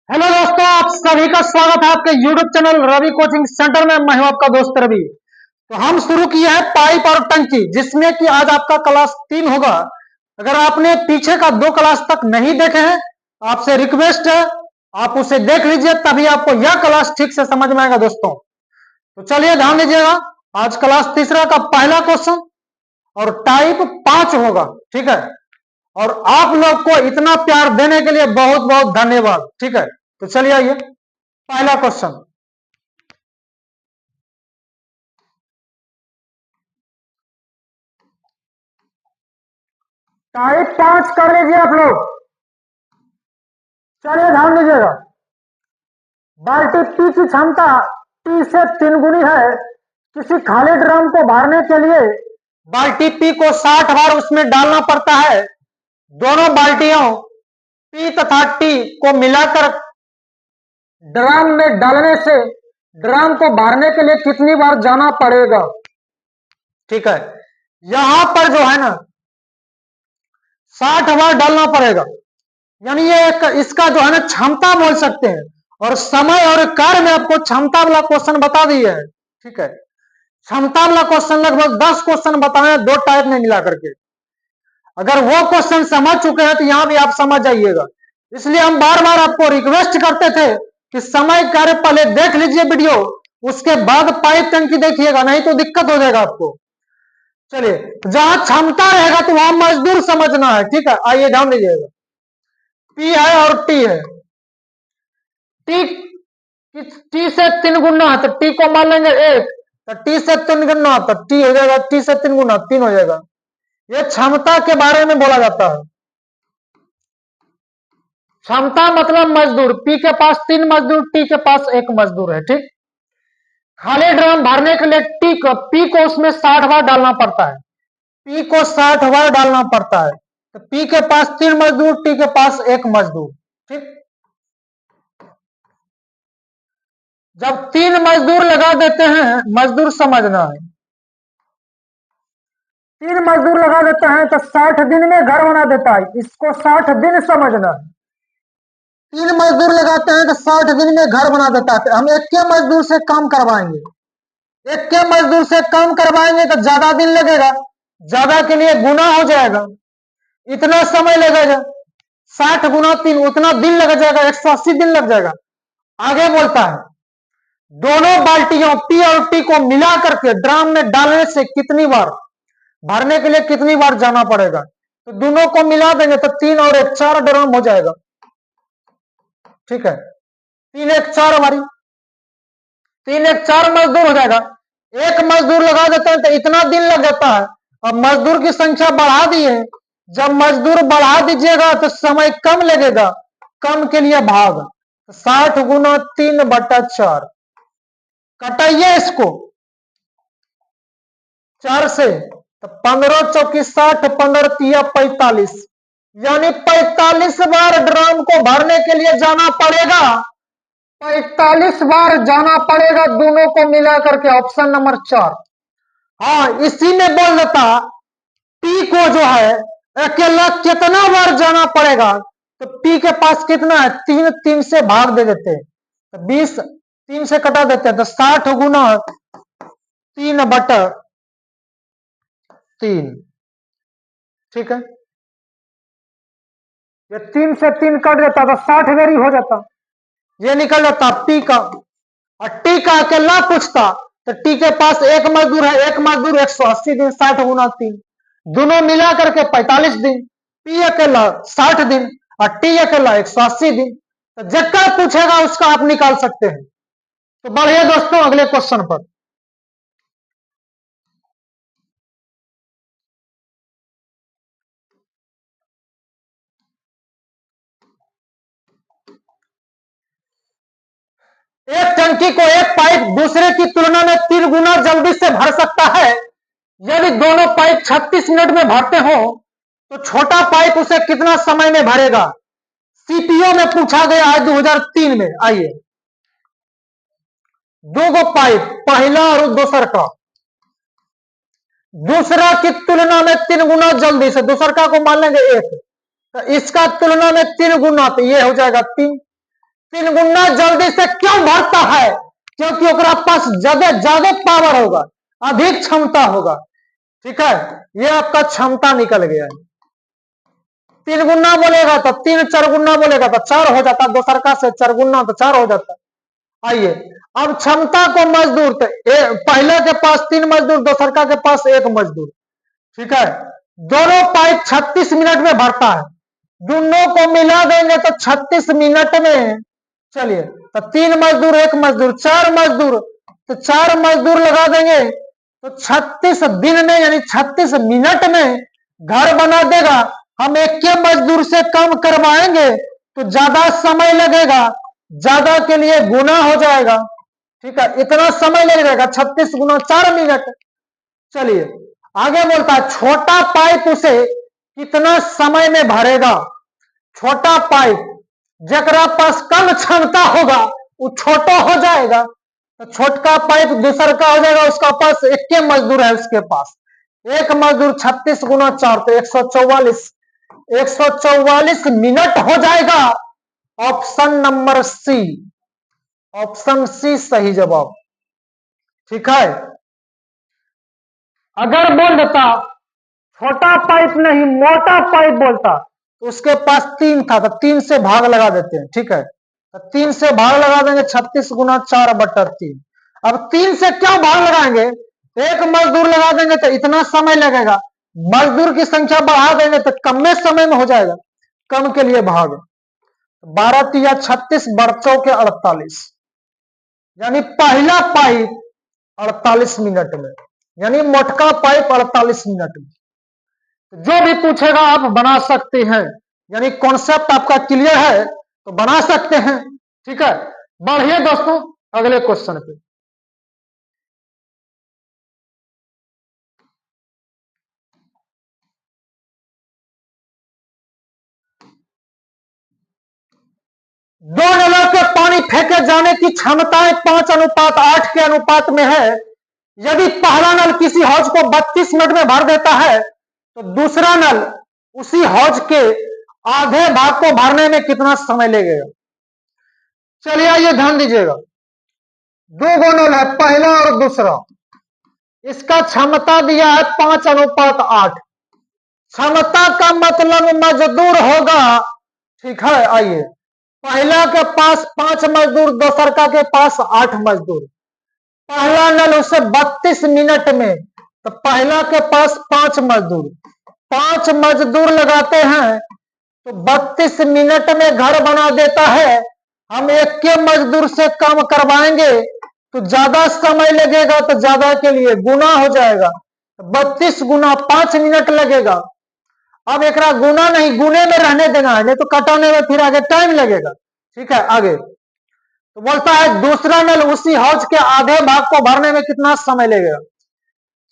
Hello दोस्तों, आप सभी का स्वागत है आपके YouTube channel Ravi coaching centre में। मैं हूं आपका दोस्त रवि। तो हम शुरू किए हैं पाइप और टंकी, जिसमें कि आज आपका क्लास 3 होगा। अगर आपने पीछे का 2 क्लास तक नहीं देखे हैं, आपसे रिक्वेस्ट है आप उसे देख लीजिए, तभी आपको यह क्लास ठीक से समझ में आएगा दोस्तों। तो चलिए ध्यान दीजिएगा, आज क्लास तीसरा का पहला क्वेश्चन और टाइप 5 होगा, ठीक है। और आप लोग को इतना प्यार देने के लिए बहुत बहुत धन्यवाद, ठीक है। तो चलिए आइए पहला क्वेश्चन। टाइप 5 कर लीजिए आप लोग। चलिए ध्यान दीजिएगा, बाल्टी पी की क्षमता टी से 3 गुनी है। किसी खाली ड्रम को भरने के लिए बाल्टी पी को 60 बार उसमें डालना पड़ता है। दोनों बाल्टियों पी तथा टी को मिलाकर ड्रम में डालने से ड्रम को भरने के लिए कितनी बार जाना पड़ेगा, ठीक है। यहां पर जो है ना 60 बार डालना पड़ेगा, यानी ये एक इसका जो है ना क्षमता बोल सकते हैं। और समय और कार्य में आपको क्षमता वाला क्वेश्चन बता दिए है, ठीक है। क्षमता वाला क्वेश्चन लगभग 10 क्वेश्चन बताए 2 टाइप में मिला करके। अगर वो क्वेश्चन समझ चुके हैं तो यहां भी आप समझ जाइएगा। इसलिए हम बार बार आपको रिक्वेस्ट करते थे कि समय कार्य पहले देख लीजिए वीडियो, उसके बाद पाइप टंकी देखिएगा, नहीं तो दिक्कत हो जाएगा आपको। चलिए, जहां क्षमता रहेगा तो वहां मजदूर समझना है, ठीक है। आइए ध्यान दीजिएगा, पी है और टी है। टी टी से 3 गुना है तो टी को मान लेंगे 1, तो टी से 3 गुना तो टी हो जाएगा, टी से 3 गुना 3 हो जाएगा। ये क्षमता के बारे में बोला जाता है। क्षमता मतलब मजदूर, पी के पास 3 मजदूर, टी के पास 1 मजदूर है, ठीक। खाली ड्रम भरने के लिए पी को उसमें 60 बार डालना पड़ता है। पी को 60 बार डालना पड़ता है, तो पी के पास 3 मजदूर, टी के पास 1 मजदूर, ठीक। जब 3 मजदूर लगा देते हैं, मजदूर समझना है, 3 मजदूर लगा देते हैं तो 60 दिन में घर बना देता है। इसको 60 दिन समझना है। 3 मजदूर लगाते हैं तो 60 दिन में घर बना देता है। हम एक के मजदूर से काम करवाएंगे, एक के मजदूर से काम करवाएंगे तो ज्यादा दिन लगेगा, ज्यादा के लिए गुना हो जाएगा, इतना समय लगेगा। 60 गुना 3 उतना दिन लग जाएगा, 180 दिन लग जाएगा। आगे बोलता है, दोनों बाल्टियों पी और टी को मिला करके ड्रम में डालने से कितनी बार, भरने के लिए कितनी बार जाना पड़ेगा। तो दोनों को मिला देंगे तो 3 और 1 4 ड्रम हो जाएगा, ठीक है। 3 1 4 हमारी 3 1 4 मजदूर हो जाएगा। एक मजदूर लगा देते हैं तो इतना दिन लग जाता है। अब मजदूर की संख्या बढ़ा दिए, जब मजदूर बढ़ा दीजिएगा तो समय कम लगेगा, कम के लिए भाग 60 गुना 3/4, कटाइए इसको 4 से, तो 15 चौकी 60, 15 तिया 45, यानी 45 बार ड्रम को भरने के लिए जाना पड़ेगा। 45 बार जाना पड़ेगा दोनों को मिला करके, ऑप्शन नंबर 4। हाँ, इसी में बोल देता पी को जो है अकेला कितना बार जाना पड़ेगा, तो पी के पास कितना है 3, 3 से भाग दे देते हैं तो 20, 3 से कटा देते हैं तो 60 गुना 3/3, ठीक है। ये 3 से 3 कट देता तो 60 वेरी हो जाता, ये निकल जाता पी का। और टी का अकेला पूछता तो टी के पास 1 मजदूर है, 1 मजदूर 180 दिन, 60 गुना 3, दोनों मिला करके 45 दिन। पी अकेला 60 दिन और टी अकेला 180 दिन। तो जक्का पूछेगा उसका आप निकाल सकते हैं। तो बढ़िए दोस्तों, अगले क्वेश्चन पर। एक टंकी को एक पाइप दूसरे की तुलना में 3 गुना जल्दी से भर सकता है। यदि दोनों पाइप 36 मिनट में भरते हो तो छोटा पाइप उसे कितना समय में भरेगा। सीपीओ में पूछा गया है 2003 में। आइए, 2 गो पाइप, पहला और दूसर का, दूसरा की तुलना में 3 गुना जल्दी से, दूसर का को मान लेंगे 1, तो इसका तुलना में 3 गुना, तो ये हो जाएगा 3। तीन गुना जल्दी से क्यों भरता है? क्योंकि ओकरा पास ज्यादा पावर होगा, अधिक क्षमता होगा। ठीक है, ये आपका क्षमता निकल गया है। तीन गुना बोलेगा तो तीन, चार गुना बोलेगा तो चार हो जाता, दोसरका से चार गुना तो चार हो जाता। आइए अब क्षमता को मजदूर, तो पहले के पास तीन मजदूर, दोसरका के पास एक मजदूर। ठीक है, दोनों पाइप 36 मिनट में भरता है, दोनों को मिला देंगे तो 36 मिनट में। चलिए तो तीन मजदूर, एक मजदूर, चार मजदूर, तो चार मजदूर लगा देंगे तो 36 दिन में यानी 36 मिनट में घर बना देगा। हम एक के मजदूर से कम करवाएंगे तो ज्यादा समय लगेगा, ज्यादा के लिए गुना हो जाएगा। ठीक है, इतना समय लग जाएगा, 36 गुना 4 मिनट। चलिए आगे बोलता है छोटा पाइप उसे कितना समय में भरेगा। छोटा पाइप जकरा पास कम क्षमता होगा वो छोटा हो जाएगा, तो छोटका पाइप दूसर का हो जाएगा, उसका पास एक के मजदूर है, उसके पास एक मजदूर 36 गुना 4 तो 144 मिनट हो जाएगा। Option number C, option C सही जवाब। ठीक है, अगर बोल देता छोटा पाइप नहीं मोटा पाइप बोलता तो उसके पास तीन था, तो तीन से भाग लगा देते हैं। ठीक है, तो तीन से भाग लगा देंगे 36 गुना 4/3। अब तीन से क्यों भाग लगाएंगे? एक मजदूर लगा देंगे तो इतना समय लगेगा, मजदूर की संख्या बढ़ा देंगे तो कम में समय में हो जाएगा, कम के लिए भाग। 12 तिया 36 बरसों के 48, यानी पहला पाइप 48 मिनट में, यानी मोटका पाइप 48 मिनट में। जो भी पूछेगा आप बना सकते हैं, यानी कॉन्सेप्ट आपका क्लियर है तो बना सकते हैं। ठीक है, बढ़िए दोस्तों अगले क्वेश्चन पे। दो नलों के पानी फेंके जाने की क्षमताएं 5:8 के अनुपात में है। यदि पहला नल किसी हौज को 32 मिनट में भर देता है तो दूसरा नल उसी हौज के आधे भाग को भरने में कितना समय लगेगा? चलिए आइए ध्यान दीजिएगा, दो नल है, पहला और दूसरा, इसका क्षमता दिया है 5:8। क्षमता का मतलब मजदूर होगा। ठीक है, आइए पहला के पास 5 मजदूर, दूसरका के पास 8 मजदूर। पहला नल उसे 32 मिनट में, तो पहला के पास 5 मजदूर, 5 मजदूर लगाते हैं तो 32 मिनट में घर बना देता है। हम एक के मजदूर से कम करवाएंगे तो ज्यादा समय लगेगा, तो ज्यादा के लिए गुना हो जाएगा, 32 गुना 5 मिनट लगेगा। अब एक गुना नहीं गुने में रहने देना है, नहीं तो कटाने में फिर आगे टाइम लगेगा। ठीक है, आगे तो बोलता है दूसरा नल उसी हौज के आधे भाग को भरने में कितना समय लगेगा।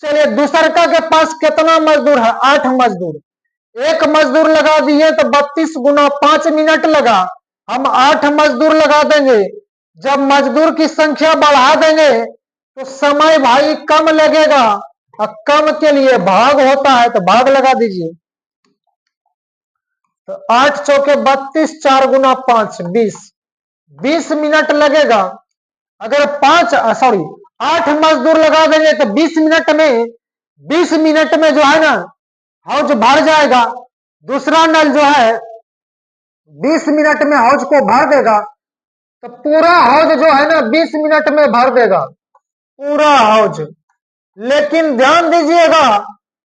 चलिए दूसरका के पास कितना मजदूर है? 8 मजदूर, एक मजदूर लगा दिए तो 32 गुना 5 मिनट लगा, हम 8 मजदूर लगा देंगे। जब मजदूर की संख्या बढ़ा देंगे तो समय भाई कम लगेगा, और कम के लिए भाग होता है तो भाग लगा दीजिए। तो 8 चौके 32, 4 गुना 5 20 मिनट लगेगा। अगर 8 मजदूर लगा देंगे तो 20 मिनट में, 20 मिनट में जो है ना हौज भर जाएगा। दूसरा नल जो है 20 मिनट में हौज को भर देगा, तो पूरा हौज जो है ना 20 मिनट में भर देगा, पूरा हौज। लेकिन ध्यान दीजिएगा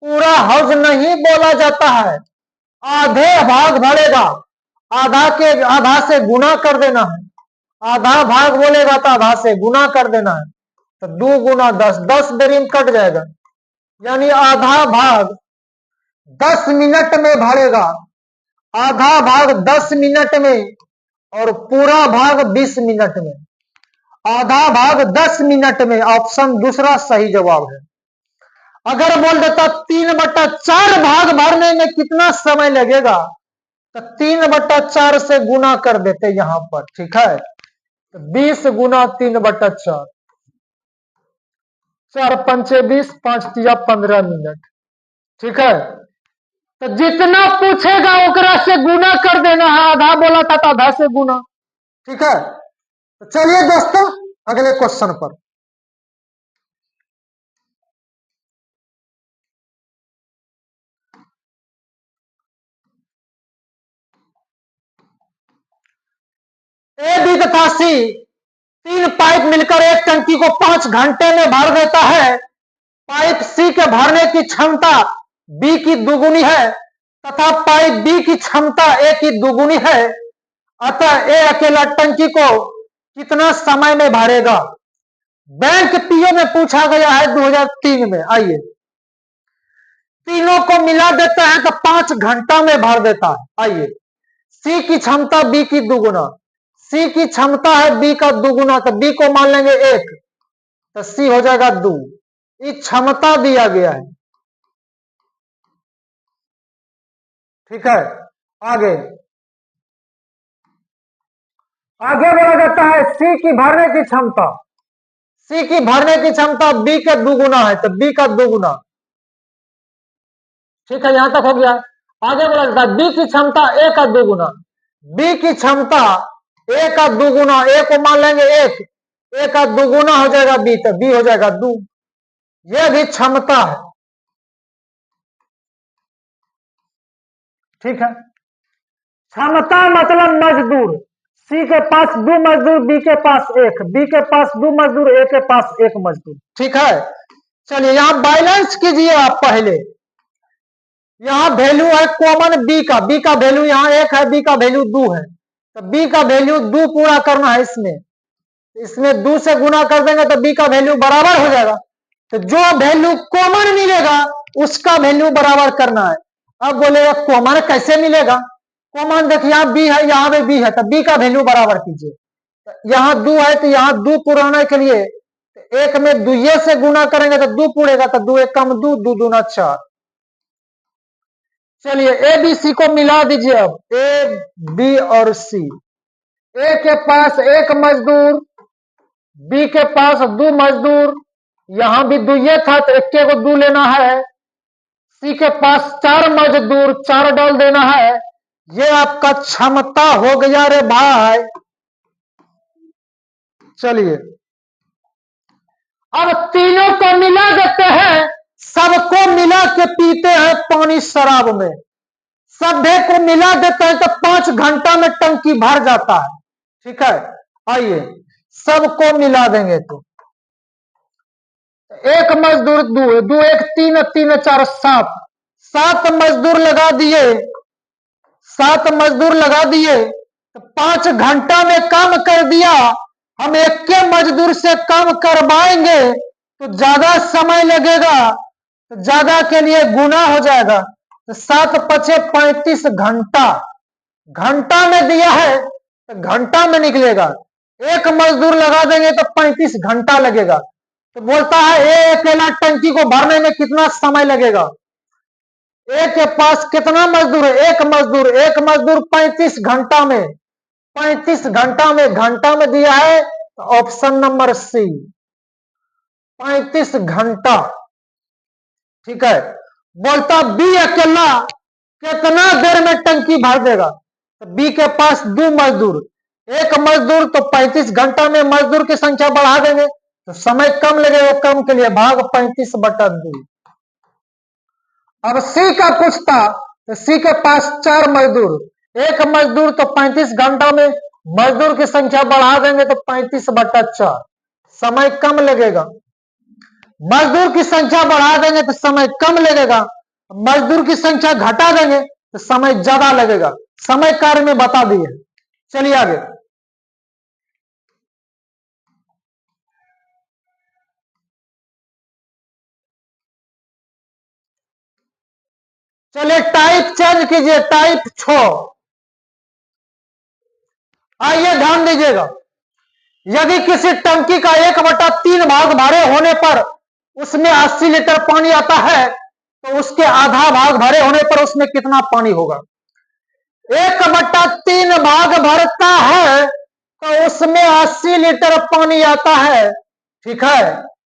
पूरा हौज नहीं बोला जाता है, आधे भाग भरेगा, आधा से गुना कर देना है। आधा भाग बोलेगा तो आधा से गुना कर देना है, तो 2 गुना 10, 10 देरी में कट जाएगा, यानी आधा भाग 10 मिनट में भरेगा, आधा भाग 10 मिनट में और पूरा भाग 20 मिनट में। आधा भाग 10 मिनट में, ऑप्शन दूसरा सही जवाब है। अगर बोल देता 3/4 भाग भरने में कितना समय लगेगा, तो 3/4 से गुना कर देते यहां पर। ठीक है, तो 20 गुना 3/4, 4 पंचे 20, 5 तिया 15 मिनट। ठीक है, तो जितना पूछेगा ओकरा से गुना कर देना है, आधा बोला था तो आधा से गुना। ठीक है, तो चलिए दोस्तों अगले क्वेश्चन पर। ए बी तथा सी तीन पाइप मिलकर एक टंकी को 5 घंटे में भर देता है। पाइप सी के भरने की क्षमता बी की दुगुनी है तथा पाइप बी की क्षमता ए की दुगुनी है, अतः ए अकेला टंकी को कितना समय में भरेगा। बैंक पीओ में पूछा गया है 2003 में। आइए तीनों को मिला देता है तो 5 घंटा में भर देता है। आइए सी की क्षमता बी की दुगुना, सी की क्षमता है बी का दुगुना, तो बी को मान लेंगे 1 तो सी हो जाएगा 2। ये क्षमता दिया गया है। ठीक है, आगे आगे बोला जाता है सी की भरने की क्षमता, सी की भरने की क्षमता बी के दुगुना है तो बी का दुगुना। ठीक है, यहां तक हो गया। आगे बोला जाता है बी की क्षमता ए का दुगुना, बी की क्षमता ए का दुगुना, ए को मान लेंगे 1, ए का दुगुना हो जाएगा बी तो बी हो जाएगा 2। यह भी क्षमता है। ठीक है, क्षमता मतलब मजदूर, सी के पास 2 मजदूर, बी के पास 1, बी के पास 2 मजदूर, ए के पास 1 मजदूर। ठीक है, चलिए यहां बैलेंस कीजिए आप। पहले यहां वैल्यू है कॉमन बी का वैल्यू यहां 1 है, बी का वैल्यू 2 है, तो बी का वैल्यू 2 पूरा करना है। इसमें 2 से गुना कर देंगे तो बी का वैल्यू बराबर हो जाएगा। तो जो वैल्यू कॉमन मिलेगा उसका वैल्यू बराबर करना है। अब बोलेगा कॉमन कैसे मिलेगा? कॉमन देखिए यहाँ बी है, यहाँ पे बी है, तो बी का वैल्यू बराबर कीजिए। यहाँ 2 है तो यहाँ 2 पुराने के लिए 1 में 2 से गुना करेंगे तो 2 पुड़ेगा, तो 2 1 कम 2, 2 दूना 4। चलिए ए बी सी को मिला दीजिए। अब ए बी और सी, ए के पास 1 मजदूर, बी के पास 2 मजदूर, यहां भी 2 था तो 1 को 2 लेना है। सी के पास 4 मजदूर, 4 डाल देना है। ये आपका क्षमता हो गया रे भाई। चलिए अब तीनों को मिला देते हैं, सबको मिला के पीते हैं पानी शराब में। सभे को मिला देते हैं तो 5 घंटा में टंकी भर जाता है। ठीक है, आइए सबको मिला देंगे तो 1 मजदूर 2, 2 1 3, 3 4 7, 7 मजदूर लगा दिए, 7 मजदूर लगा दिए तो 5 घंटा में काम कर दिया। हम 1 के मजदूर से काम करवाएंगे तो ज्यादा समय लगेगा, तो ज्यादा के लिए गुना हो जाएगा। तो 7 पचे 35 घंटा, घंटा में दिया है तो घंटा में निकलेगा। 1 मजदूर लगा देंगे तो 35 घंटा लगेगा। तो बोलता है ए अकेला टंकी को भरने में कितना समय लगेगा। ए के पास कितना मजदूर है? 1 मजदूर, 1 मजदूर 35 घंटा में, 35 घंटा में, घंटा में दिया है तो ऑप्शन नंबर सी 35 घंटा। ठीक है, बोलता बी अकेला कितना देर में टंकी भर देगा। तो बी के पास 2 मजदूर, 1 मजदूर तो 35 घंटा में मजदूर की संख्या बढ़ा देंगे तो समय कम लगेगा, कम के लिए भाग 35/2। अब सी का पूछता तो सी के पास 4 मजदूर, 1 मजदूर तो 35 घंटा में, मजदूर की संख्या बढ़ा देंगे तो 35/4, समय कम लगेगा। मजदूर की संख्या बढ़ा देंगे तो समय कम लगेगा, मजदूर की संख्या घटा देंगे तो समय ज्यादा लगेगा। समय कार्य में बता दिए। चलिए आगे, चलिए टाइप चेंज कीजिए, टाइप 6। आइए ध्यान दीजिएगा, यदि किसी टंकी का 1/3 भाग भरे होने पर उसमें 80 लीटर पानी आता है तो उसके आधा भाग भरे होने पर उसमें कितना पानी होगा। 1/3 भाग भरता है तो उसमें 80 लीटर पानी आता है। ठीक है,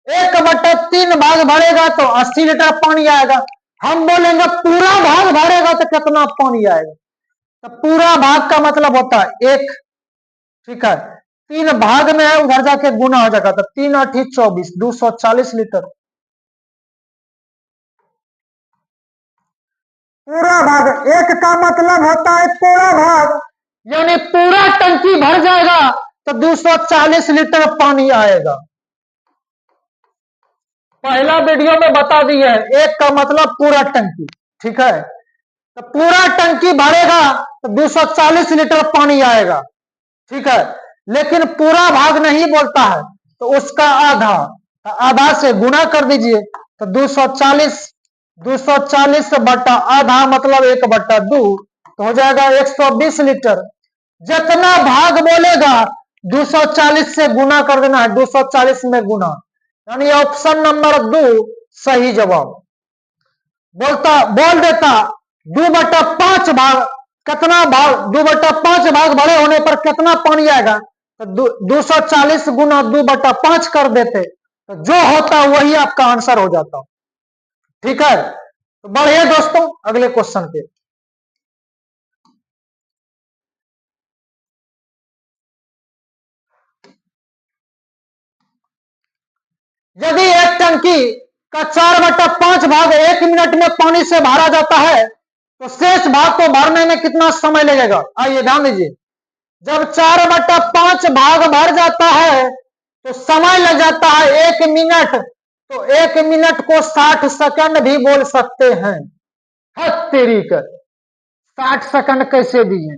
1/3 भाग भरेगा तो 80 लीटर पानी आएगा। हम बोलेंगे पूरा भाग भरेगा तो कितना पानी आएगा। तो पूरा भाग का मतलब होता है 1। ठीक है, 3 भाग में है, उधर जाके गुना हो जाएगा, तो 3 8 24, 240 लीटर। पूरा भाग, एक का मतलब होता है पूरा भाग, यानी पूरा टंकी भर जाएगा तो 240 लीटर पानी आएगा। पहला वीडियो में बता दिए, एक का मतलब पूरा टंकी, ठीक है, तो पूरा टंकी भरेगा तो 240 लीटर पानी आएगा, ठीक है। लेकिन पूरा भाग नहीं बोलता है, तो उसका आधा, तो आधा से गुना कर दीजिए, तो 240 बटा आधा मतलब 1/2, तो हो जाएगा 120 लीटर। जितना भाग बोलेगा 240 से गुना कर देना है, 240 में गुना, यानी ऑप्शन नंबर 2 सही जवाब। बोल देता 2/5 भाग, कितना भाग, 2/5 भाग बड़े होने पर कितना पानी आएगा, तो 240 गुना 2/5 कर देते, तो जो होता वही आपका आंसर हो जाता, ठीक है। तो बढ़िए दोस्तों, अगले क्वेश्चन पे। यदि एक टंकी का 4/5 भाग 1 मिनट में पानी से भरा जाता है, तो शेष भाग को भरने में कितना समय लगेगा? आइए ध्यान दीजिए, जब 4/5 भाग भर जाता है तो समय लग जाता है 1 मिनट, तो 1 मिनट को 60 सेकंड भी बोल सकते हैं। हद तेरी कर, 60 सेकंड कैसे दिए?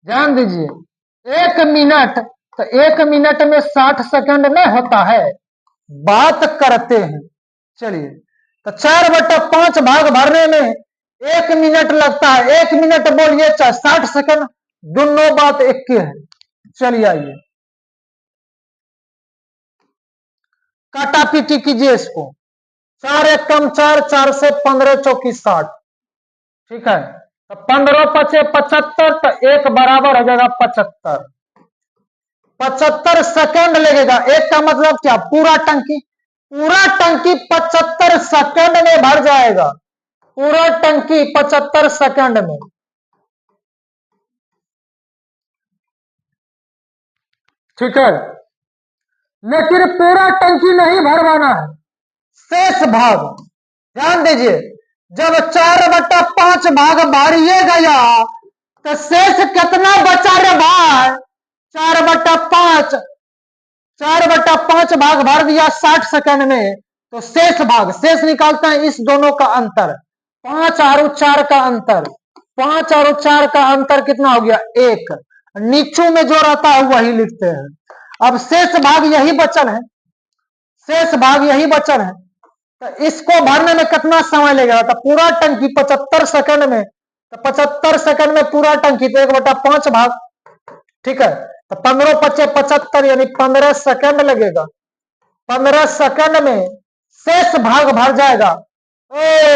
ध्यान दीजिए, 1 मिनट, तो 1 मिनट में 60 सेकंड में होता है, बात करते हैं। चलिए, तो 4/5 भाग भरने में 1 मिनट लगता है, 1 मिनट बोलिए चाहे 60 सेकंड, दोनों बात एक ही है। चलिए आइए, काटा पीटी कीजिए इसको, 4 1 कम 4, 4 से 15 चौकी 60, ठीक है, तो 15 पचे 75, तो 1 बराबर हो जाएगा 75, 75 सेकंड लगेगा। एक का मतलब क्या? पूरा टंकी, पूरा टंकी 75 सेकंड में भर जाएगा, पूरा टंकी 75 सेकंड में, ठीक है। लेकिन पूरा टंकी नहीं भरवाना है, शेष भाग, ध्यान दीजिए, जब 4/5 भाग भरिए गया तो शेष कितना बचा रे भाई? 4/5, 4/5 भाग भर दिया 60 सेकंड में, तो शेष भाग, शेष निकालते हैं इस दोनों का अंतर, 5 और 4 का अंतर, 5 और 4 का अंतर कितना हो गया? 1, नीचों में जो रहता है वही लिखते हैं। अब शेष भाग यही बचल है, शेष भाग यही बचल है, तो इसको भरने में कितना समय लगेगा? तो पूरा टंकी 75 सेकंड में, तो 75 सेकंड में पूरा टंकी, तो 1/5 भाग, ठीक है, तो 15 पचे 75, यानी 15 सेकंड लगेगा, 15 सेकंड में शेष भाग भर जाएगा।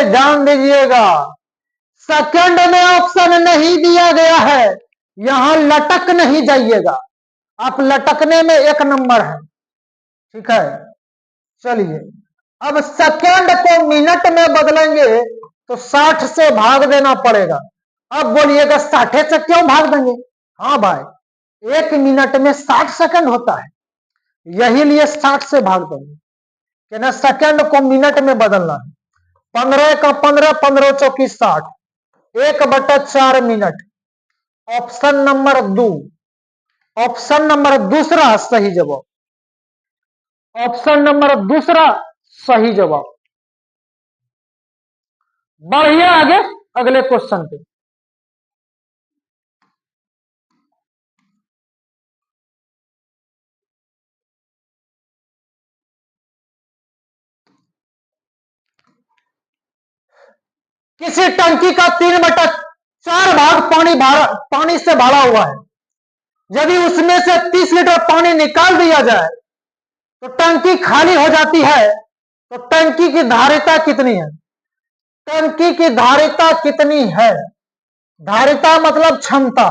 ध्यान दीजिएगा, सेकंड में ऑप्शन नहीं दिया गया है, यहां लटक नहीं जाइएगा, आप लटकने में 1 नंबर है, ठीक है। चलिए, अब सेकंड को मिनट में बदलेंगे तो 60 से भाग देना पड़ेगा। अब बोलिएगा 60 से क्यों भाग देंगे? हाँ भाई, 1 मिनट में 60 सेकंड होता है, यही लिए 60 से भाग देंगे, कि ना सेकंड को मिनट में बदलना है। 15 का 15, 15 चौकी 60, 1/4 minute, option number 2, option number दूसरा सही जवाब, ऑप्शन नंबर दूसरा सही जवाब। बढ़िए, आगे अगले क्वेश्चन पे। किसी टंकी का 3/4 भाग पानी से भरा हुआ है, यदि उसमें से 30 लीटर पानी निकाल दिया जाए तो टंकी खाली हो जाती है, तो टंकी की धारिता कितनी है? टंकी की धारिता कितनी है? धारिता मतलब क्षमता,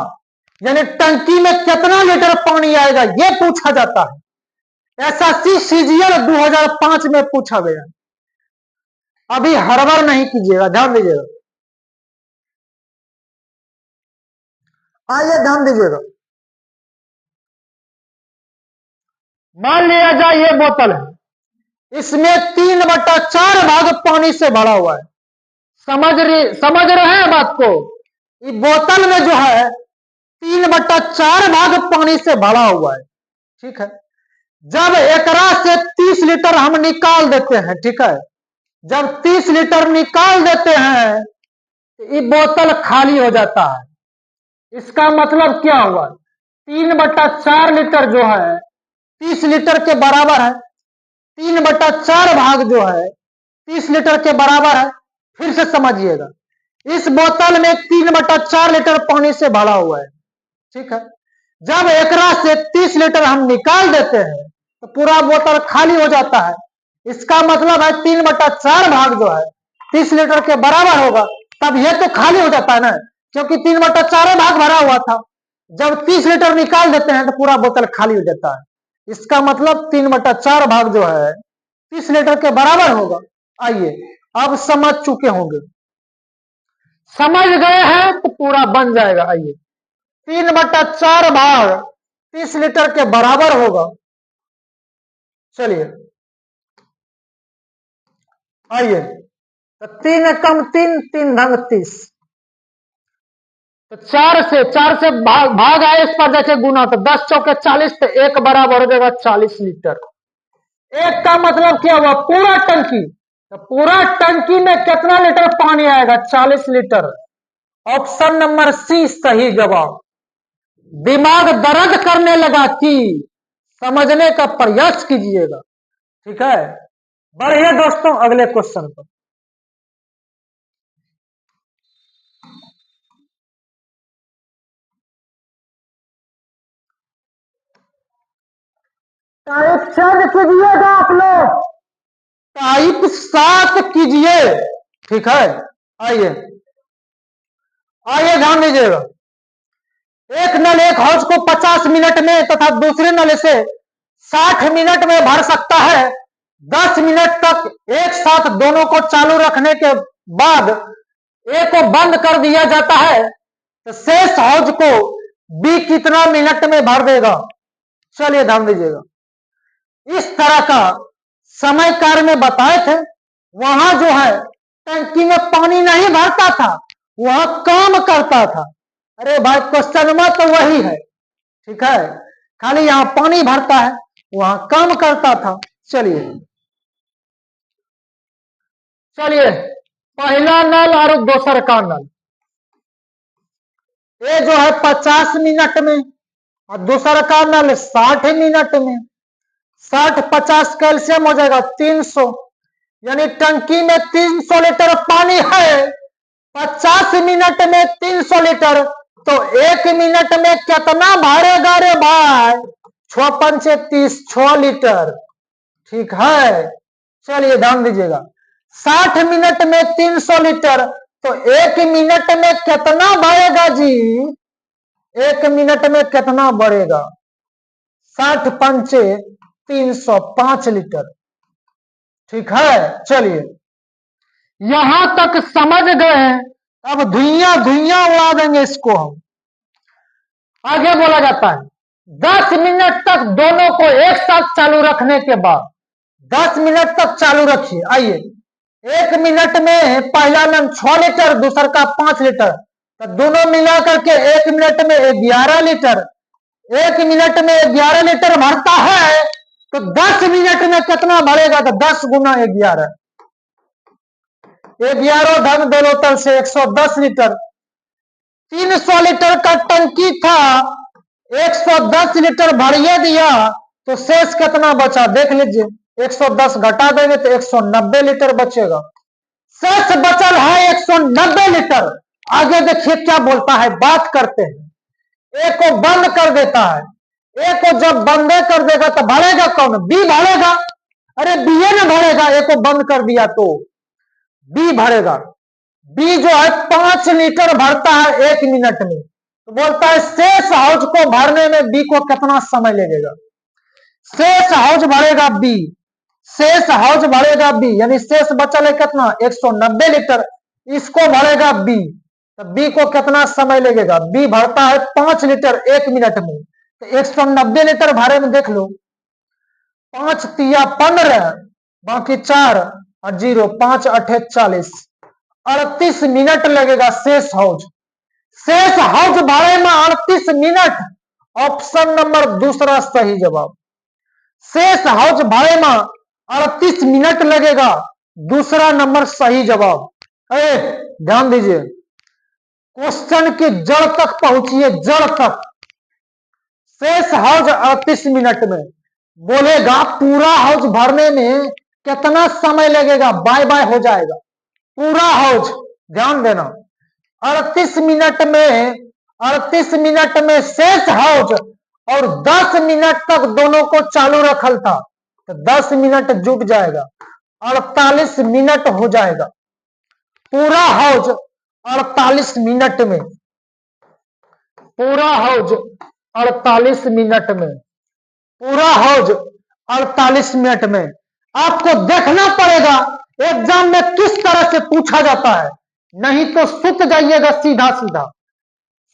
यानी टंकी में कितना लीटर पानी आएगा यह पूछा जाता है। एसएससी सीजीएल 2005 में पूछा गया। अभी हड़बड़ नहीं कीजिएगा, ध्यान दीजिएगा, आइए ध्यान दीजिएगा। मान लिया जाए ये बोतल है, इसमें 3/4 भाग पानी से भरा हुआ है। समझ रहे हैं बात को? ये बोतल में जो है 3/4 भाग पानी से भरा हुआ है, ठीक है। जब एकरा से 30 लीटर हम निकाल देते हैं, ठीक है, जब 30 लीटर निकाल देते हैं तो ये बोतल खाली हो जाता है। इसका मतलब क्या हुआ? 3/4 लीटर जो है 30 लीटर के बराबर है। 3/4 भाग जो है 30 लीटर के बराबर है। फिर से समझिएगा, इस बोतल में 3/4 लीटर पानी से भरा हुआ है, ठीक है। जब एकरा से 30 लीटर हम निकाल देते हैं तो पूरा बोतल खाली हो जाता है। इसका मतलब है 3/4 भाग जो है 30 लीटर के बराबर होगा, तब यह तो खाली हो जाता है ना, क्योंकि 3/4 भाग भरा हुआ था। जब 30 लीटर निकाल देते हैं तो पूरा बोतल खाली हो जाता है। इसका मतलब 3/4 भाग जो है 30 लीटर के बराबर होगा। आइए, अब समझ चुके होंगे, समझ गए हैं तो पूरा बन जाएगा। आइए, 3/4 भाग 30 लीटर के बराबर होगा। चलिए, आइए, तो 3 कम 3, 3 ढंग 30, तो 4 से भाग आए, इस पर जैसे गुना, तो 10 चौके 40, तो 1 बराबर हो जाएगा 40 लीटर। एक का मतलब क्या हुआ? पूरा टंकी। तो पूरा टंकी में कितना लीटर पानी आएगा? 40 लीटर। ऑप्शन नंबर सी सही जवाब। दिमाग दर्द करने लगा कि समझने का प्रयास कीजिएगा, ठीक है। बढ़िए दोस्तों, अगले क्वेश्चन पर। टाइप 7 कीजिएगा आप लोग, टाइप 7 कीजिए, ठीक है। आइए, आइए ध्यान दीजिएगा। एक नल एक हौज को 50 मिनट में तथा दूसरे नल से 60 मिनट में भर सकता है। 10 मिनट तक एक साथ दोनों को चालू रखने के बाद ए को बंद कर दिया जाता है, तो शेष हौज को बी कितना मिनट में भर देगा? चलिए ध्यान दीजिएगा, इस तरह का समय कार्य में बताए थे। वहां जो है टंकी में पानी नहीं भरता था, वह काम करता था। अरे भाई, क्वेश्चन में तो वही है, ठीक है, खाली यहां पानी भरता है, वहां काम करता था। चलिए चलिए, पहला नल और दूसर का नल, ये जो है 50 मिनट में और दूसरा का नल 60 मिनट में। 60 50 कैल्शियम हो जाएगा 300, यानी टंकी में 300 लीटर पानी है। 50 मिनट में 300 लीटर, तो 1 मिनट में कितना भरेगा रे भाई? 6 पंचे 30, 6 लीटर, ठीक है। चलिए ध्यान दीजिएगा, 60 मिनट में 300 लीटर, तो 1 मिनट में कितना भरेगा जी? 1 मिनट में कितना बढ़ेगा? 60 पंचे 305 लीटर, ठीक है। चलिए, यहां तक समझ गए। अब धुइयां धुइयां उड़ा देंगे इसको हम। आगे बोला जाता है 10 मिनट तक दोनों को एक साथ चालू रखने के बाद, 10 मिनट तक चालू रखिए। आइए, 1 मिनट में पहला नल 6 लीटर, दूसरा का 5 लीटर, तो दोनों मिलाकर के 1 मिनट में 11 लीटर। 1 मिनट में 11 लीटर भरता है, तो 10 मिनट में कितना भरेगा? तो 10 गुना 11, 11 धन दोनों तल से 110 लीटर। 300 लीटर का टंकी था, 110 लीटर भरिए दिया, तो शेष कितना बचा देख लीजिए। 110 घटा देंगे तो 190 लीटर बचेगा। शेष बचल है 190 लीटर। आगे देखिए क्या बोलता है, बात करते हैं। ए को बंद कर देता है। ए को जब बंद कर देगा तो भरेगा कौन? बी भरेगा। अरे बी ने भरेगा, ए को बंद कर दिया तो बी भरेगा। बी जो है 5 लीटर भरता है 1 मिनट में, तो बोलता है शेष हौज को भरने में बी को कितना समय लगेगा? शेष हौज भरेगा बी, शेष हौज भरेगा बी, यानी शेष बचल है कितना? 190 लीटर, इसको भरेगा बी, तो बी को कितना समय लगेगा? बी भरता है 5 लीटर 1 मिनट में, तो 190 लीटर भरे में देख लो 5 तिया 15, बाकी 4 और 0, 5 8 40, 38 मिनट लगेगा शेष हौज। शेष हौज भाड़े में 38 मिनट, ऑप्शन नंबर दूसरा सही जवाब। शेष हौज भाड़े में 38 मिनट लगेगा, दूसरा नंबर सही जवाब। अरे ध्यान दीजिए, क्वेश्चन की जड़ तक पहुंचिए, जड़ तक। शेष हौज 38 मिनट में, बोलेगा पूरा हौज भरने में कितना समय लगेगा, बाय बाय हो जाएगा। पूरा हौज, ध्यान देना, 38 मिनट में, 38 मिनट में शेष हौज, और 10 मिनट तक दोनों को चालू रखल था, तो 10 मिनट जुट जाएगा, 48 मिनट हो जाएगा। पूरा हौज 48 मिनट में, पूरा हौज 48 मिनट में, पूरा हौज 48 मिनट में। आपको देखना पड़ेगा एग्जाम में किस तरह से पूछा जाता है, नहीं तो सुत जाइएगा सीधा सीधा।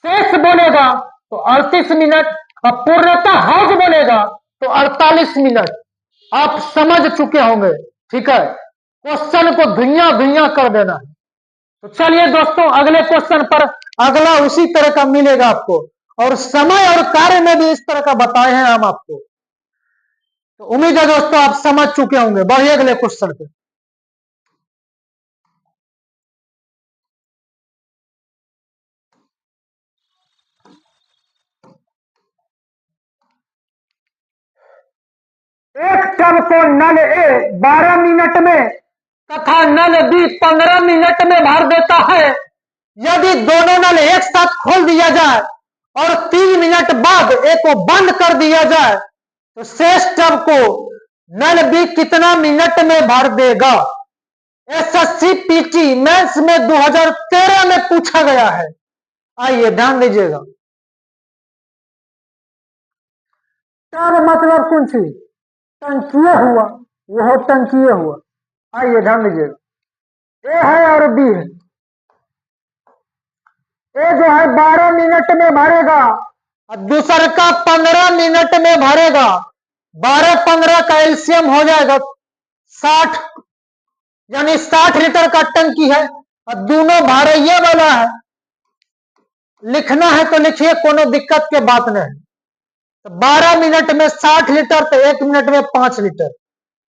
शेष बोलेगा तो 38 मिनट, और पूर्णतः हौज बोलेगा तो 48 मिनट। आप समझ चुके होंगे, ठीक है। क्वेश्चन को धुइयां धुइयां कर देना है। तो चलिए दोस्तों, अगले क्वेश्चन पर अगला उसी तरह का मिलेगा आपको, और समय और कार्य में भी इस तरह का बताए हैं हम आपको। तो उम्मीद है दोस्तों आप समझ चुके होंगे। बढ़िए अगले क्वेश्चन पे। एक टब को नल ए 12 मिनट में तथा नल बी 15 मिनट में भर देता है। यदि दोनों नल एक साथ खोल दिया जाए और 3 मिनट बाद ए को बंद कर दिया जाए, तो शेष टब को नल बी कितना मिनट में भर देगा। एसएससी पीटी मेंस में 2013 में पूछा गया है। आइए ध्यान दीजिएगा। टब मतलब कौन सी, टंकीय हुआ, यह टंकीय हुआ। आइए ध्यान दीजिएगा, ए है और बी है। ए जो है 12 मिनट में भरेगा और दूसर का 15 मिनट में भरेगा। 12-15 का एलसीएम हो जाएगा 60, यानी 60 लीटर का टंकी है और दोनों भारैया वाला है। लिखना है तो लिखिए, कोनो दिक्कत के बात नहीं। तो 12 मिनट में 60 लीटर, तो 1 मिनट में 5 लीटर।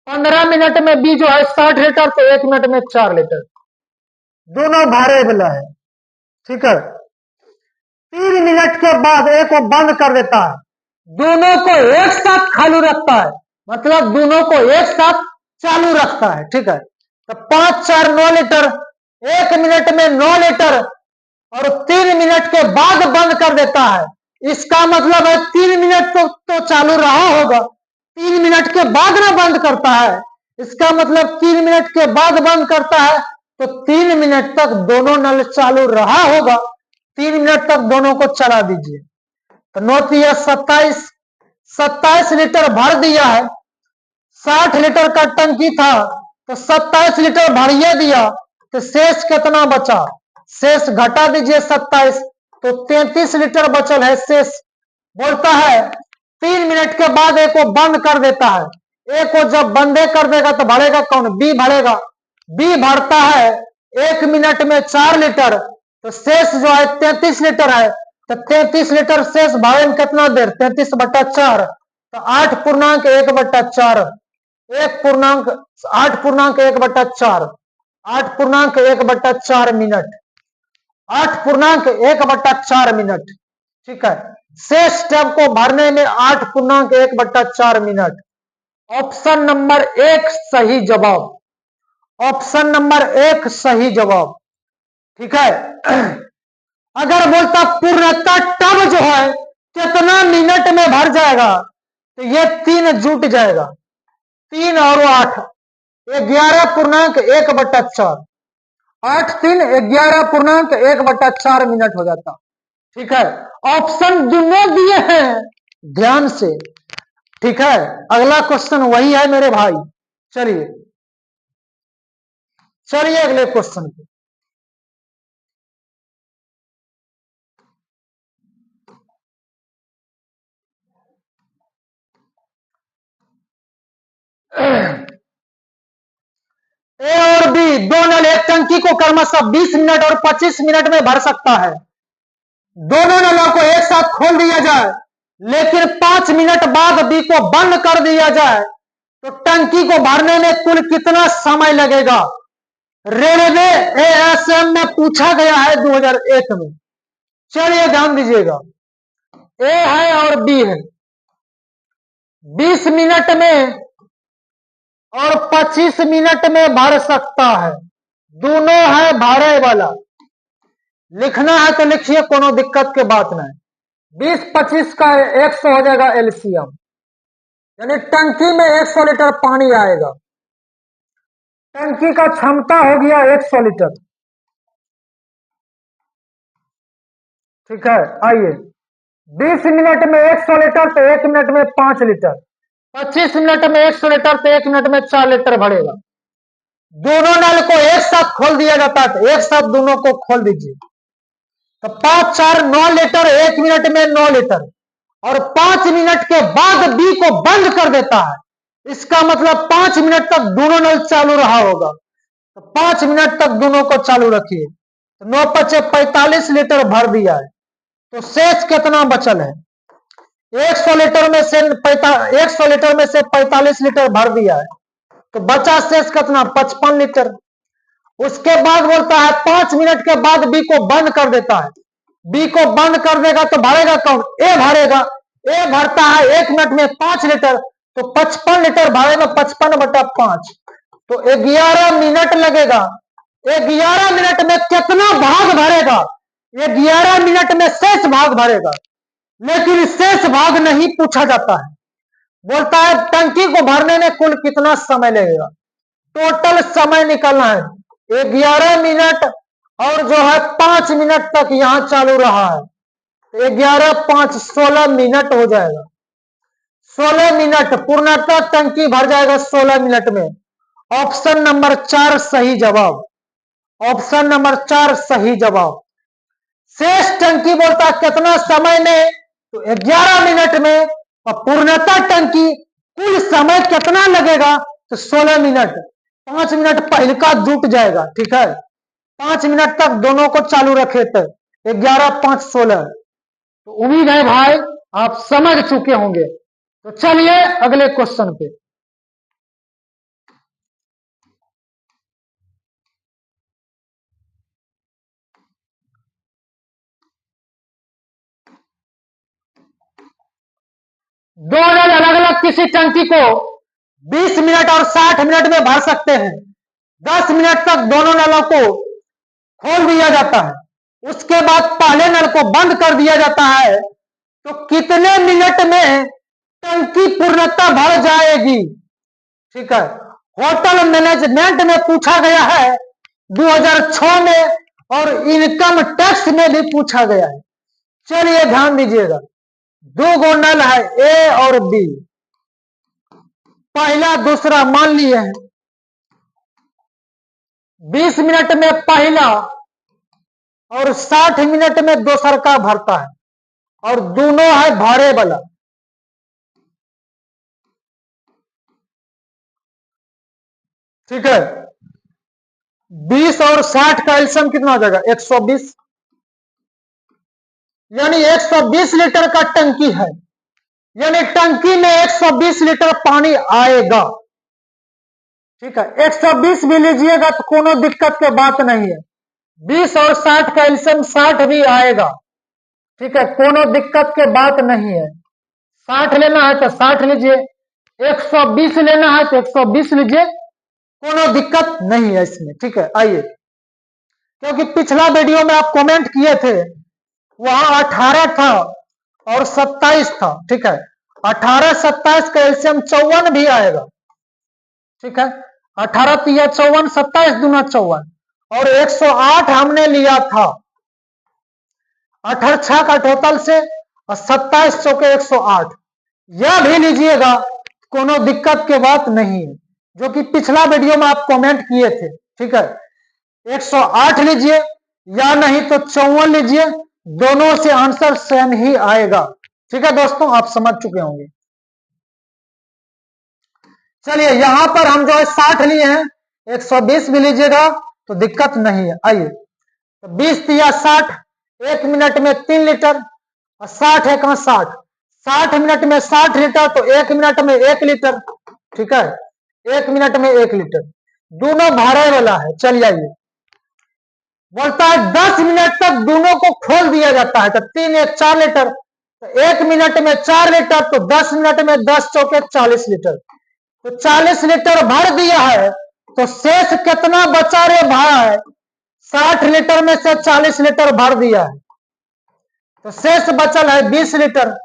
15 मिनट में बी जो है 60 लीटर, तो 1 मिनट में 4 लीटर। दोनों भारे वाला है, ठीक है। 3 मिनट के बाद ए को बंद कर देता है, दोनों को एक साथ चालू रखता है, मतलब दोनों को एक साथ चालू रखता है, ठीक है। तो 5-4 9 लीटर, 1 मिनट में 9 लीटर, और 3 मिनट के बाद बंद कर देता है। इसका मतलब है 3 मिनट तो चालू रहा होगा, 3 मिनट के बाद ना बंद करता है। इसका मतलब 3 मिनट के बाद बंद करता है, तो 3 मिनट तक दोनों नल चालू रहा होगा। 3 मिनट तक दोनों को चला दीजिए, तो 9 तिया 27, 27 लीटर भर दिया है। 60 लीटर का टंकी था, तो 27 लीटर भरिए दिया, तो शेष कितना बचा, शेष घटा दीजिए 27, तो 33 लीटर बचल है शेष। बोलता है 3 मिनट के बाद ए को बंद कर देता है। ए को जब बंदे कर देगा तो भरेगा कौन, बी भरेगा। बी भरता है 1 मिनट में 4 लीटर, तो शेष जो है 33 लीटर है। तो 33 लीटर शेष भरे में कितना देर, 33/4, तो 8.1/4, 8.1/4, 8.1/4 मिनट, 8.1/4 मिनट, ठीक है। शेष टब को भरने में 8.1/4 मिनट। ऑप्शन नंबर 1 सही जवाब, ऑप्शन नंबर 1 सही जवाब, ठीक है। अगर बोलता पूर्णतः टब जो है कितना मिनट में भर जाएगा, तो ये 3 जुट जाएगा, 3 और 8, 11.1/4, 8×3 11.1/4 मिनट हो जाता, ठीक है। ऑप्शन दोनों दिए हैं, ध्यान से, ठीक है। अगला क्वेश्चन वही है मेरे भाई। चलिए चलिए अगले क्वेश्चन पे। ए और बी दो नल एक टंकी को क्रमशः 20 मिनट और 25 मिनट में भर सकता है। दोनों नलों को एक साथ खोल दिया जाए लेकिन 5 मिनट बाद बी को बंद कर दिया जाए तो टंकी को भरने में कुल कितना समय लगेगा? रेलवे एएसएम में पूछा गया है 2001 में। चलिए ध्यान दीजिएगा, ए है और बी है, 20 मिनट में और 25 मिनट में भर सकता है। दोनों है भरे वाला, लिखना है तो लिखिए, कोनो दिक्कत के बात नहीं। 20-25 का 100 हो जाएगा एलसीएम, यानी टंकी में 100 लीटर पानी आएगा। टंकी का क्षमता हो गया 100 लीटर। ठीक है, आइए 20 मिनट में 100 लीटर तो 1 मिनट में 5 लीटर, 25 मिनट में 100 लीटर तो 1 मिनट में 4 लीटर भरेगा। दोनों नल को एक साथ खोल दिया जाता है तो एक साथ दोनों को खोल दीजिए तो 5-4 9 लीटर, 1 मिनट में 9 लीटर, और 5 मिनट के बाद बी को बंद कर देता है। इसका मतलब 5 मिनट तक दोनों नल चालू रहा होगा, तो 5 मिनट तक दोनों को चालू रखिए तो 9-5 45 लीटर भर दिया है। तो शेष कितना बचल है? 100 लीटर में से 100 लीटर में से 45 लीटर भर दिया है तो बचा शेष कितना? 55 लीटर। उसके बाद बोलता है 5 मिनट के बाद बी को बंद कर देता है। बी को बंद कर देगा तो भरेगा कौन? ए भरेगा। ए भरता है 1 मिनट में 5 लीटर तो 55 लीटर भरेगा, 55/5 तो 11 मिनट लगेगा। 11 मिनट में कितना भाग भरेगा? 11 मिनट में शेष भाग भरेगा, लेकिन शेष भाग नहीं पूछा जाता है। बोलता है टंकी को भरने में कुल कितना समय लगेगा। टोटल समय निकालना है 11 मिनट और जो है 5 मिनट तक यहां चालू रहा है, 11-5 16 मिनट हो जाएगा। 16 मिनट पूर्णतः टंकी भर जाएगा 16 मिनट में। ऑप्शन नंबर 4 सही जवाब। ऑप्शन नंबर 4 सही जवाब। शेष टंकी बोलता कितना समय में? तो 11 मिनट में, और पूर्णतः टंकी कुल समय कितना लगेगा? तो 16 मिनट। 5 मिनट पहले का जुट जाएगा। ठीक है, 5 मिनट तक दोनों को चालू रखे थे, 11-5 16। तो उम्मीद है भाई आप समझ चुके होंगे। तो चलिए अगले क्वेश्चन पे। दो नल अलग अलग किसी टंकी को 20 मिनट और 60 मिनट में भर सकते हैं। 10 मिनट तक दोनों नलों को खोल दिया जाता है, उसके बाद पहले नल को बंद कर दिया जाता है तो कितने मिनट में टंकी पूर्णतः भर जाएगी? ठीक है, होटल मैनेजमेंट में पूछा गया है 2006 में और इनकम टैक्स में भी पूछा गया है। चलिए ध्यान दीजिएगा, दो गो नल है ए और बी, पहला दूसरा मान लिए हैं। 20 मिनट में पहला और 60 मिनट में दूसर का भरता है, और दोनों है भरे वाला। ठीक है, 20 और 60 का एलसीएम कितना हो जाएगा? 120, यानी 120 लीटर का टंकी है, यानी टंकी में 120 लीटर पानी आएगा। ठीक है, 120 भी लीजिएगा तो कोनो दिक्कत की बात नहीं है। 20 और 60 का एलसीएम 60 भी आएगा। ठीक है, कोनो दिक्कत की बात नहीं है। 60 लेना है तो 60 लीजिए, 120 लेना है तो 120 लीजिए, कोनो दिक्कत नहीं है इसमें। ठीक है, आइए, क्योंकि पिछला वीडियो में आप कमेंट किए थे वहां 18 था और 27 था। ठीक है, 18-27 का एलसीएम 54 भी आएगा। ठीक है, 18 तिया 54, 27 दूना 54, और 108 हमने लिया था 18 का टोटल से, और 27 चौके 108, यह भी लीजिएगा, कोनो दिक्कत की बात नहीं है, जो कि पिछला वीडियो में आप कमेंट किए थे। ठीक है, 108 लीजिए या नहीं तो 54 लीजिए, दोनों से आंसर सेम ही आएगा। ठीक है दोस्तों, आप समझ चुके होंगे। चलिए यहां पर हम जो है 60 लिए हैं, 120 भी लीजिएगा तो दिक्कत नहीं है। आइए तो 20 दिया 60, 1 मिनट में 3 लीटर और 60 है कहां 60 मिनट में 60 लीटर तो 1 मिनट में 1 लीटर। ठीक है, 1 मिनट में 1 लीटर, दोनों भारे वाला है। चलिए आइए, बोलता है 10 मिनट तक दोनों को खोल दिया जाता है तो 3 1 4 लीटर, तो 1 मिनट में 4 लीटर तो 10 मिनट में 10 चौके 40 लीटर, तो 40 लीटर भर दिया है तो शेष कितना बचा रे भाई? 60 लीटर में से 40 लीटर भर दिया है तो शेष बचल है 20 लीटर,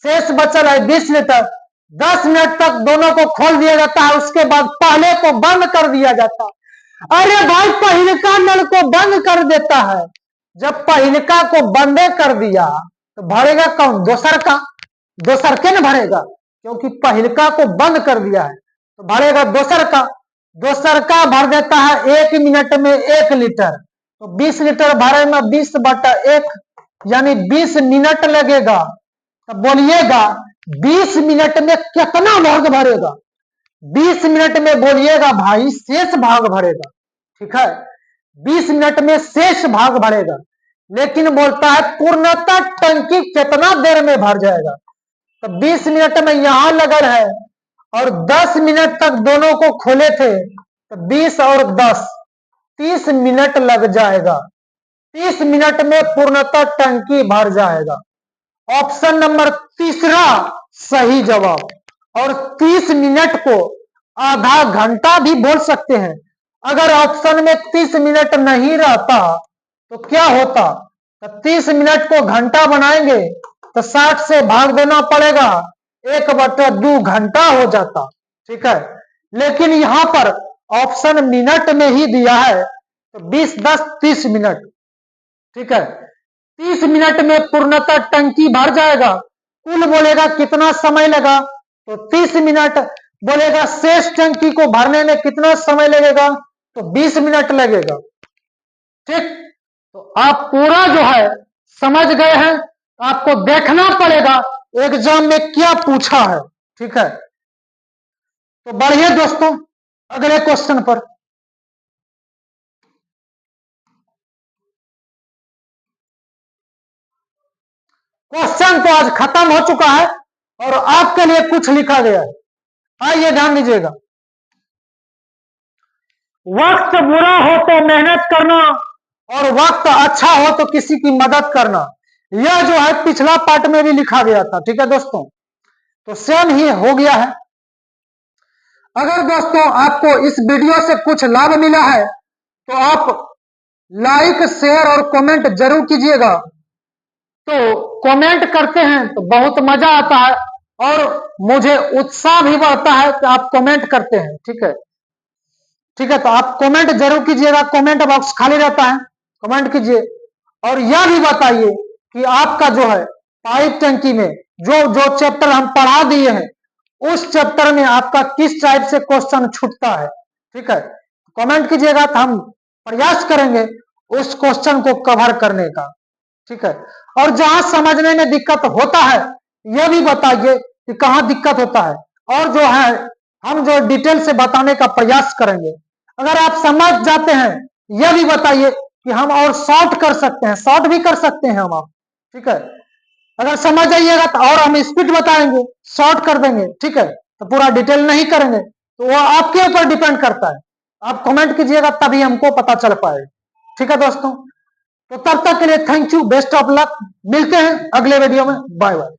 शेष बचल है 20 लीटर। 10 मिनट तक दोनों को खोल दिया जाता है, उसके बाद पहले को बंद कर दिया जाता है। अरे भाई पहिलका नल को बंद कर देता है, जब पहिलका को बंद कर दिया तो भरेगा कौन? दोसर का, दोसर के न भरेगा, क्योंकि पहिलका को बंद कर दिया है तो भरेगा दोसर का। दोसर का भर देता है 1 मिनट में 1 लीटर, तो 20 लीटर भरे में 20/1 यानी 20 मिनट लगेगा। तो बोलिएगा 20 मिनट में कितना भाग भरेगा? 20 मिनट में बोलिएगा भाई शेष भाग भरेगा। ठीक है, 20 मिनट में शेष भाग भरेगा, लेकिन बोलता है पूर्णतः टंकी कितना देर में भर जाएगा? तो 20 मिनट में यहां लगल है और 10 मिनट तक दोनों को खोले थे तो 20 और 10 30 मिनट लग जाएगा। 30 मिनट में पूर्णतः टंकी भर जाएगा। ऑप्शन नंबर तीसरा सही जवाब। और 30 मिनट को आधा घंटा भी बोल सकते हैं। अगर ऑप्शन में 30 मिनट नहीं रहता तो क्या होता? तो 30 मिनट को घंटा बनाएंगे तो 60 से भाग देना पड़ेगा, 1/2 घंटा हो जाता। ठीक है, लेकिन यहां पर ऑप्शन मिनट में ही दिया है तो 20 10 30 मिनट। ठीक है, 30 मिनट में पूर्णतः टंकी भर जाएगा। कुल बोलेगा कितना समय लगा? तो 30 मिनट। बोलेगा शेष टंकी को भरने में कितना समय लगेगा? तो 20 मिनट लगेगा। ठीक, तो आप पूरा जो है समझ गए हैं। आपको देखना पड़ेगा एग्जाम में क्या पूछा है। ठीक है, तो बढ़िए दोस्तों अगले क्वेश्चन पर। क्वेश्चन तो आज खत्म हो चुका है और आपके लिए कुछ लिखा गया है, आइए ध्यान दीजिएगा। वक्त बुरा हो तो मेहनत करना और वक्त अच्छा हो तो किसी की मदद करना, यह जो है पिछला पार्ट में भी लिखा गया था। ठीक है दोस्तों, तो सेम ही हो गया है। अगर दोस्तों आपको इस वीडियो से कुछ लाभ मिला है तो आप लाइक शेयर और कमेंट जरूर कीजिएगा। तो कमेंट करते हैं तो बहुत मजा आता है और मुझे उत्साह भी बढ़ता है कि आप कमेंट करते हैं। ठीक है, ठीक है, तो आप कमेंट जरूर कीजिएगा, कमेंट बॉक्स खाली रहता है, कमेंट कीजिए। और यह भी बताइए कि आपका जो है पाइप टंकी में जो जो चैप्टर हम पढ़ा दिए हैं उस चैप्टर में आपका किस टाइप से क्वेश्चन छूटता है। ठीक है, कमेंट कीजिएगा तो हम प्रयास करेंगे उस क्वेश्चन को कवर करने का। ठीक है, और जहां समझने में दिक्कत होता है यह भी बताइए कि कहां दिक्कत होता है, और जो है हम जो डिटेल से बताने का प्रयास करेंगे। अगर आप समझ जाते हैं यह भी बताइए कि हम और शॉर्ट कर सकते हैं, शॉर्ट भी कर सकते हैं हम आप। ठीक है, अगर समझ जाइएगा तो और हम स्पीड बताएंगे, शॉर्ट कर देंगे। ठीक है, तो पूरा डिटेल नहीं करेंगे, तो वो आपके ऊपर डिपेंड करता है। आप कमेंट कीजिएगा तभी हमको पता चल पाएगा। ठीक है दोस्तों, तो तब तक के लिए thank you, best of luck. मिलते हैं अगले वीडियो में, बाय बाय।